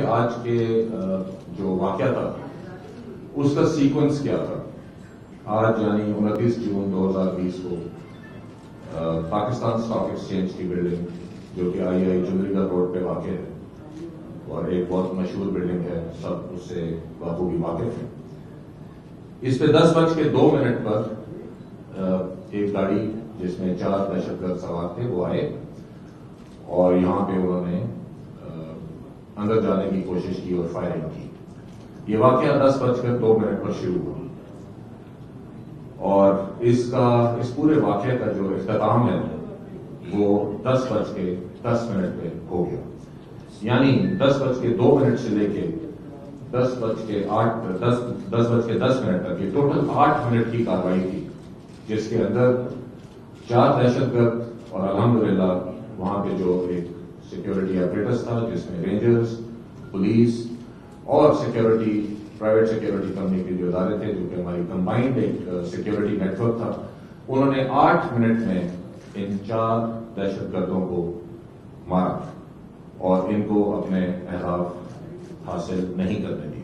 آج کے جو واقعہ تھا اس کا سیکوینس کیا تھا؟ آج یعنی 29 جون 2020 کو پاکستان اسٹاک ایکسچینج کی بلڈنگ جو کہ آئی چندری گڑھ روڈ پہ واقع ہے اور ایک بہت مشہور بلڈنگ ہے، سب اس سے بخوبی واقف ہیں، اس پہ 10:02 پر ایک گاڑی جس میں 4 دہشت گرد سوار تھے وہ آئے اور یہاں پہ انہوں نے اندر جانے کی کوشش کی اور فائرنگ کی۔ یہ واقعہ 10:02 پر شروع ہوا اور اس پورے واقعے کا جو اختتام ہے وہ 10:10 پہ ہو گیا، یعنی 10:02 سے لے کے 10:10 تک یہ ٹوٹل 8 منٹ کی کارروائی تھی، جس کے اندر 4 دہشت گرد اور الحمدللہ وہاں پہ جو ایک سیکیورٹی ایپریٹس تھا جس میں رینجرز، پولیس اور پرائیویٹ سیکیورٹی کمپنی کے جو ادارے تھے جو کہ ہماری کمبائنڈ ایک سیکیورٹی نیٹ ورک تھا، انہوں نے 8 منٹ میں ان 4 دہشت گردوں کو مارا اور ان کو اپنے اہداف حاصل نہیں کرنے دیا۔